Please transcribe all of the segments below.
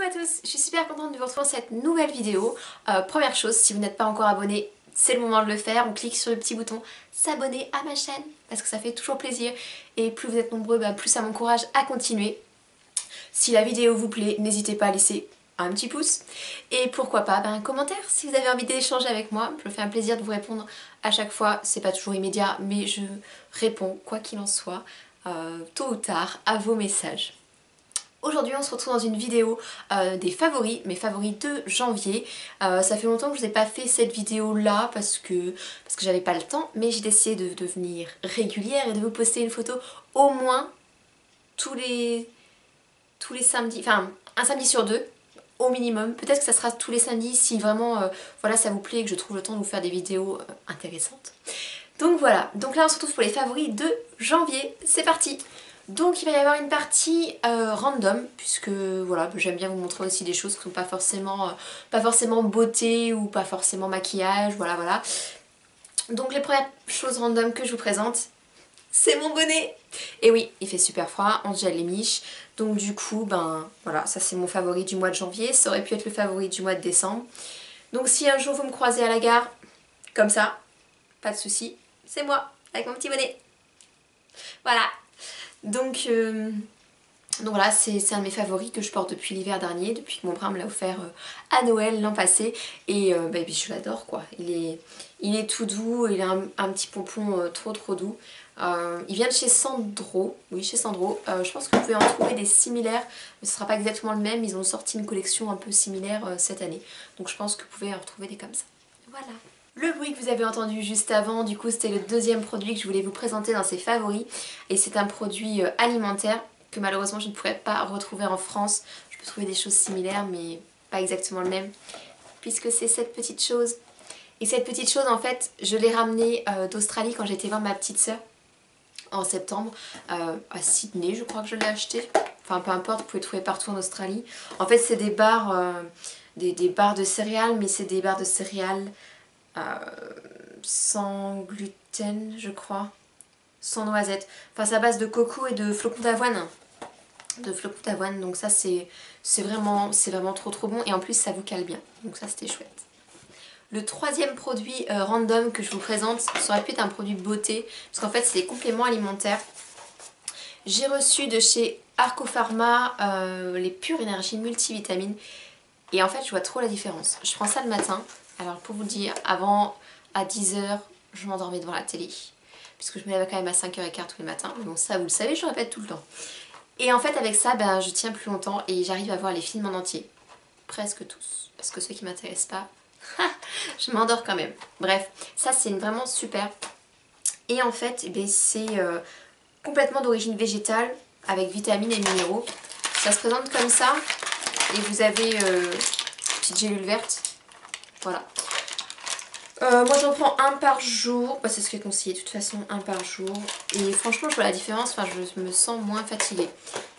à tous, je suis super contente de vous retrouver dans cette nouvelle vidéo. Première chose, si vous n'êtes pas encore abonné, c'est le moment de le faire. On clique sur le petit bouton s'abonner à ma chaîne parce que ça fait toujours plaisir et plus vous êtes nombreux, plus ça m'encourage à continuer. Si la vidéo vous plaît, n'hésitez pas à laisser un petit pouce et pourquoi pas un commentaire si vous avez envie d'échanger avec moi. Je me fais un plaisir de vous répondre à chaque fois. C'est pas toujours immédiat mais je réponds quoi qu'il en soit tôt ou tard à vos messages. Aujourd'hui on se retrouve dans une vidéo des favoris, mes favoris de janvier. Ça fait longtemps que je n'ai pas fait cette vidéo là parce que j'avais pas le temps, mais j'ai décidé de devenir régulière et de vous poster une photo au moins tous les samedis, enfin un samedi sur deux au minimum. Peut-être que ça sera tous les samedis si vraiment voilà, ça vous plaît et que je trouve le temps de vous faire des vidéos intéressantes. Donc voilà, donc là on se retrouve pour les favoris de janvier, c'est parti! Donc il va y avoir une partie random, puisque voilà, j'aime bien vous montrer aussi des choses qui ne sont pas forcément beauté ou pas forcément maquillage, voilà. Donc les premières choses random que je vous présente, c'est mon bonnet. Et oui, il fait super froid, on se gèle les miches, donc du coup, voilà, ça c'est mon favori du mois de janvier, ça aurait pu être le favori du mois de décembre. Donc si un jour vous me croisez à la gare, comme ça, pas de souci, c'est moi, avec mon petit bonnet. Voilà. Donc voilà, c'est un de mes favoris que je porte depuis l'hiver dernier, depuis que mon bras me l'a offert à Noël l'an passé. Et je l'adore quoi, il est tout doux, il a un petit pompon trop doux. Il vient de chez Sandro, oui chez Sandro. Je pense que vous pouvez en trouver des similaires, mais ce ne sera pas exactement le même, ils ont sorti une collection un peu similaire cette année. Donc je pense que vous pouvez en retrouver des comme ça. Voilà. Le bruit que vous avez entendu juste avant, du coup c'était le deuxième produit que je voulais vous présenter dans ces favoris. Et c'est un produit alimentaire que malheureusement je ne pourrais pas retrouver en France. Je peux trouver des choses similaires mais pas exactement le même. Puisque c'est cette petite chose. Et cette petite chose en fait, je l'ai ramenée d'Australie quand j'étais voir ma petite soeur en septembre. À Sydney je crois que je l'ai acheté. Enfin peu importe, vous pouvez trouver partout en Australie. En fait c'est des barres, des barres de céréales, mais c'est des barres de céréales sans gluten je crois, sans noisettes, enfin c'est à base de coco et de flocons d'avoine, donc ça c'est vraiment trop bon et en plus ça vous cale bien, donc ça c'était chouette. Le troisième produit random que je vous présente, ça aurait pu être un produit beauté parce qu'en fait c'est des compléments alimentaires. J'ai reçu de chez Arco Pharma les Pure Énergie multivitamines et en fait je vois trop la différence. Je prends ça le matin. Alors pour vous dire, avant à 10 h je m'endormais devant la télé puisque je me lève quand même à 5h15 tous les matins. Bon ça vous le savez, je le répète tout le temps. Et en fait avec ça je tiens plus longtemps et j'arrive à voir les films en entier. Presque tous. Parce que ceux qui m'intéressent pas, je m'endors quand même. Bref, ça c'est vraiment super. Et en fait c'est complètement d'origine végétale avec vitamines et minéraux. Ça se présente comme ça et vous avez une petite gélule verte. Voilà. Moi j'en prends un par jour, c'est ce qui est conseillé de toute façon, un par jour. Et franchement je vois la différence, enfin je me sens moins fatiguée.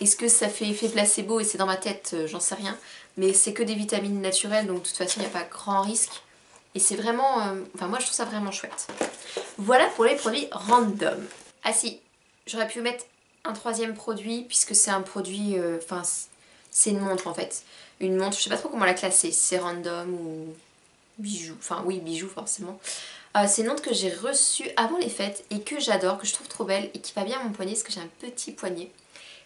Est-ce que ça fait effet placebo et c'est dans ma tête, j'en sais rien. Mais c'est que des vitamines naturelles donc de toute façon il n'y a pas grand risque. Et c'est vraiment, enfin moi je trouve ça vraiment chouette. Voilà pour les produits random. Ah si, j'aurais pu mettre un troisième produit puisque c'est un produit, enfin c'est une montre en fait. Une montre, je sais pas trop comment la classer, si c'est random ou bijoux, enfin oui bijoux forcément. C'est une montre que j'ai reçue avant les fêtes et que j'adore, que je trouve trop belle et qui va bien à mon poignet parce que j'ai un petit poignet.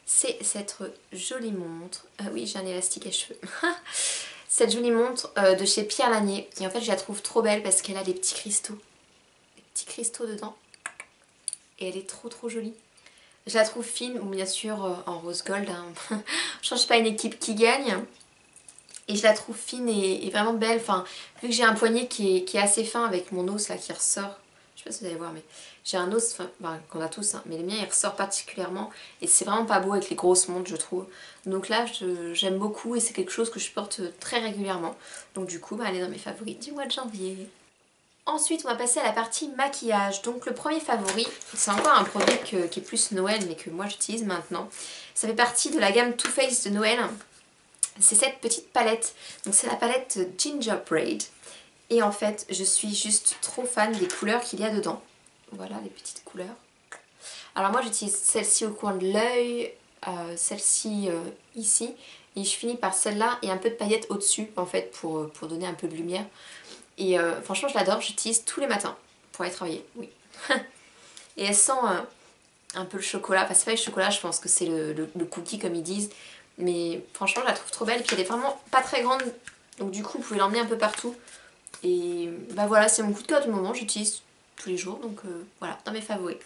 C'est cette jolie montre, oui j'ai un élastique à cheveux. Cette jolie montre de chez Pierre Lanier et en fait je la trouve trop belle parce qu'elle a des petits cristaux dedans et elle est trop jolie. Je la trouve fine, ou bien sûr en rose gold, hein. Je change pas une équipe qui gagne. Et je la trouve fine et vraiment belle, enfin, vu que j'ai un poignet qui est assez fin avec mon os là qui ressort, je sais pas si vous allez voir mais j'ai un os, enfin qu'on a tous, hein, mais le mien il ressort particulièrement et c'est vraiment pas beau avec les grosses montres je trouve. Donc là j'aime beaucoup et c'est quelque chose que je porte très régulièrement. Donc du coup elle est dans mes favoris du mois de janvier. Ensuite on va passer à la partie maquillage. Donc le premier favori, c'est encore un produit qui est plus Noël mais que moi j'utilise maintenant. Ça fait partie de la gamme Too Faced de Noël. C'est cette petite palette, donc c'est la palette Gingerbread et en fait je suis juste trop fan des couleurs qu'il y a dedans. Voilà les petites couleurs. Alors moi j'utilise celle-ci au coin de l'œil, celle-ci ici et je finis par celle-là et un peu de paillettes au-dessus en fait pour donner un peu de lumière. Et franchement je l'adore, j'utilise tous les matins pour aller travailler, oui. Et elle sent un peu le chocolat, enfin c'est pas le chocolat, je pense que c'est le cookie comme ils disent. Mais franchement je la trouve trop belle, et puis elle est vraiment pas très grande, donc du coup vous pouvez l'emmener un peu partout. Et bah voilà, c'est mon coup de cœur du moment, j'utilise tous les jours, donc voilà, dans mes favoris.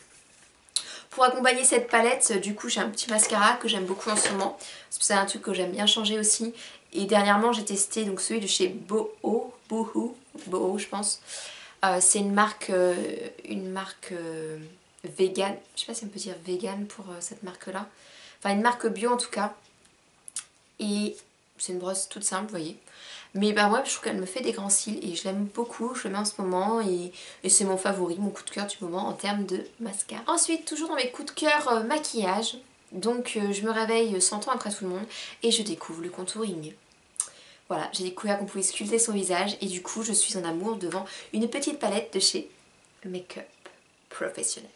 Pour accompagner cette palette, du coup j'ai un petit mascara que j'aime beaucoup en ce moment. C'est un truc que j'aime bien changer aussi. Et dernièrement j'ai testé donc celui de chez Boho je pense. C'est une marque vegan, je sais pas si on peut dire vegan pour cette marque là. Enfin une marque bio en tout cas. Et c'est une brosse toute simple, vous voyez. Mais bah moi je trouve qu'elle me fait des grands cils et je l'aime beaucoup, je le mets en ce moment et c'est mon favori, mon coup de cœur du moment en termes de mascara. Ensuite, toujours dans mes coups de cœur maquillage, donc je me réveille 100 ans après tout le monde et je découvre le contouring. Voilà, j'ai découvert qu'on pouvait sculpter son visage et du coup je suis en amour devant une petite palette de chez Make-up Professionnel.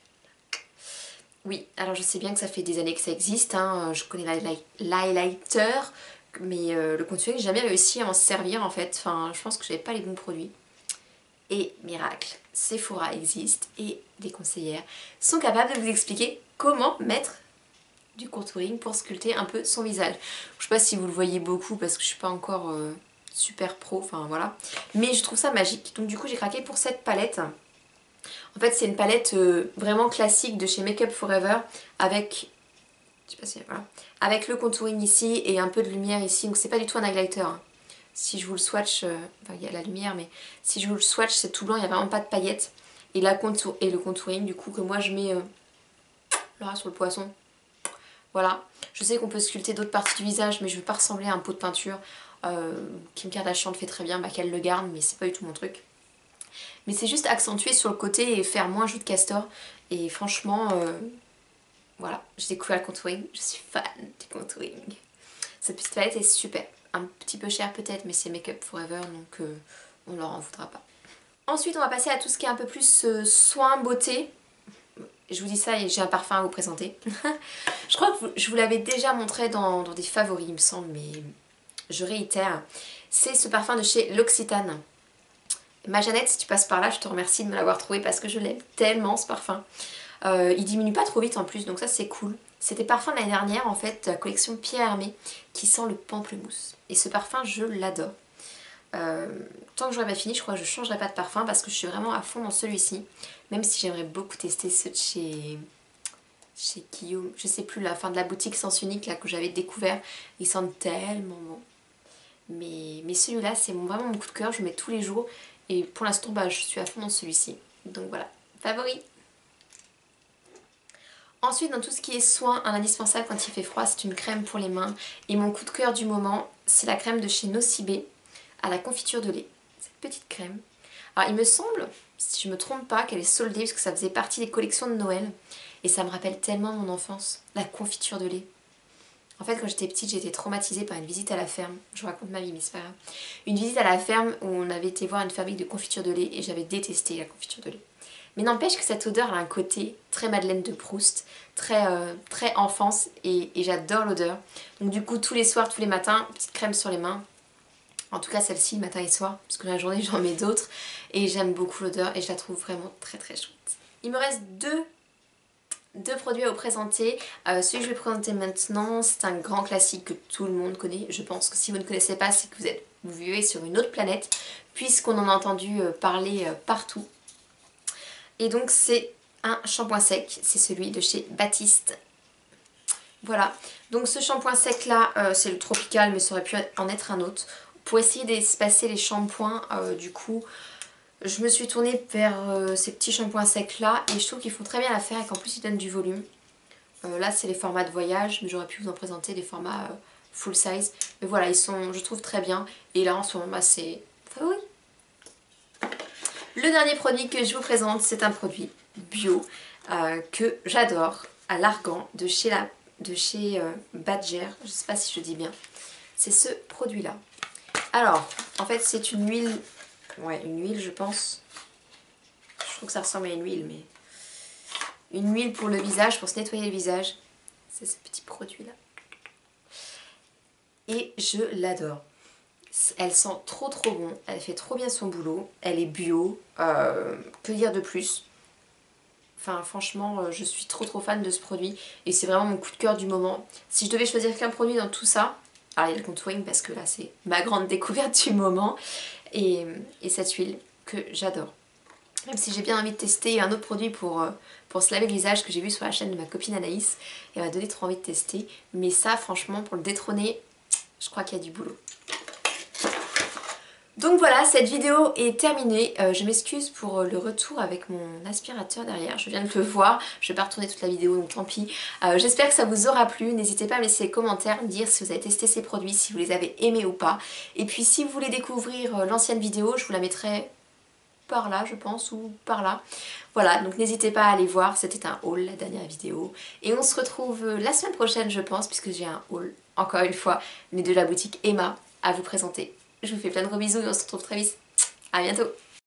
Oui, alors je sais bien que ça fait des années que ça existe, hein. Je connais l'highlighter, mais le contouring, j'ai jamais réussi à m'en servir en fait. Enfin, je pense que j'avais pas les bons produits. Et miracle, Sephora existe et des conseillères sont capables de vous expliquer comment mettre du contouring pour sculpter un peu son visage. Je sais pas si vous le voyez beaucoup parce que je suis pas encore super pro, enfin voilà. Mais je trouve ça magique. Donc du coup j'ai craqué pour cette palette. En fait c'est une palette vraiment classique de chez Make Up Forever avec, je sais pas si, voilà, avec le contouring ici et un peu de lumière ici. Donc c'est pas du tout un highlighter. Hein. Si je vous le swatch, enfin il y a la lumière mais si je vous le swatch c'est tout blanc, il n'y a vraiment pas de paillettes. Et, le contouring du coup que moi je mets là sur le poisson. Voilà, je sais qu'on peut sculpter d'autres parties du visage mais je veux pas ressembler à un pot de peinture. Kim Kardashian le fait très bien, bah, qu'elle le garde mais c'est pas du tout mon truc. Mais c'est juste accentuer sur le côté et faire moins jus de castor. Et franchement, voilà, j'ai découvert le contouring, je suis fan du contouring. Cette petite palette est super. Un petit peu cher peut-être, mais c'est Make Up Forever, donc on leur en voudra pas. Ensuite, on va passer à tout ce qui est un peu plus soin, beauté. Je vous dis ça et j'ai un parfum à vous présenter. Je crois que je vous l'avais déjà montré dans des favoris, il me semble, mais je réitère. C'est ce parfum de chez L'Occitane. Ma Jeannette, si tu passes par là, je te remercie de me l'avoir trouvé parce que je l'aime tellement ce parfum. Il diminue pas trop vite en plus, donc ça c'est cool. C'était parfum de l'année dernière en fait, la collection Pierre Hermé, qui sent le pamplemousse. Et ce parfum, je l'adore. Tant que j'aurai pas fini, je crois que je changerai pas de parfum parce que je suis vraiment à fond dans celui-ci. Même si j'aimerais beaucoup tester ceux de chez Guillaume, je sais plus, la fin de la boutique Sens Unique là, que j'avais découvert. Ils sentent tellement bon. Mais celui-là, c'est vraiment mon coup de cœur, je le mets tous les jours. Et pour l'instant, bah, je suis à fond dans celui-ci. Donc voilà, favori. Ensuite, dans tout ce qui est soin, un indispensable quand il fait froid, c'est une crème pour les mains. Et mon coup de cœur du moment, c'est la crème de chez Nocibé à la confiture de lait. Cette petite crème. Alors il me semble, si je me trompe pas, qu'elle est soldée parce que ça faisait partie des collections de Noël. Et ça me rappelle tellement mon enfance, la confiture de lait. En fait, quand j'étais petite, j'ai été traumatisée par une visite à la ferme. Je vous raconte ma vie, mais c'est pas grave. Une visite à la ferme où on avait été voir une fabrique de confiture de lait et j'avais détesté la confiture de lait. Mais n'empêche que cette odeur a un côté très Madeleine de Proust, très enfance et j'adore l'odeur. Donc du coup, tous les soirs, tous les matins, petite crème sur les mains. En tout cas celle-ci, matin et soir, parce que la journée j'en mets d'autres. Et j'aime beaucoup l'odeur et je la trouve vraiment très très chouette. Il me reste deux produits à vous présenter. Celui que je vais présenter maintenant, c'est un grand classique que tout le monde connaît. Je pense que si vous ne connaissez pas, c'est que vous vivez sur une autre planète, puisqu'on en a entendu parler partout. Et donc c'est un shampoing sec, c'est celui de chez Baptiste. Voilà, donc ce shampoing sec là, c'est le tropical, mais ça aurait pu en être un autre. Pour essayer d'espacer les shampoings, du coup, je me suis tournée vers ces petits shampoings secs là et je trouve qu'ils font très bien l'affaire et qu'en plus ils donnent du volume. Là c'est les formats de voyage, mais j'aurais pu vous en présenter des formats full size. Mais voilà, ils sont, je trouve, très bien. Et là en ce moment, bah, c'est favori. Le dernier produit que je vous présente, c'est un produit bio que j'adore, à l'argan de chez Badger, je sais pas si je dis bien. C'est ce produit là. Alors, en fait c'est une huile, ouais une huile je pense. Je trouve que ça ressemble à une huile, mais une huile pour le visage, pour se nettoyer le visage. C'est ce petit produit là. et je l'adore. Elle sent trop bon, elle fait trop bien son boulot, elle est bio, que dire de plus? Enfin franchement je suis trop fan de ce produit et c'est vraiment mon coup de cœur du moment. Si je devais choisir qu'un produit dans tout ça, alors il y a le contouring parce que là c'est ma grande découverte du moment et cette huile que j'adore. Même si j'ai bien envie de tester un autre produit pour se laver le visage que j'ai vu sur la chaîne de ma copine Anaïs, elle m'a donné trop envie de tester. Mais ça franchement pour le détrôner, je crois qu'il y a du boulot. Donc voilà, cette vidéo est terminée. Je m'excuse pour le retour avec mon aspirateur derrière. Je viens de le voir, je vais pas retourner toute la vidéo donc tant pis. J'espère que ça vous aura plu. N'hésitez pas à me laisser des commentaires, me dire si vous avez testé ces produits, si vous les avez aimés ou pas. Et puis si vous voulez découvrir l'ancienne vidéo, je vous la mettrai par là je pense ou par là. Voilà, donc n'hésitez pas à aller voir, c'était un haul la dernière vidéo. Et on se retrouve la semaine prochaine je pense, puisque j'ai un haul, encore une fois, mais de la boutique Emma à vous présenter. Je vous fais plein de gros bisous et on se retrouve très vite. À bientôt.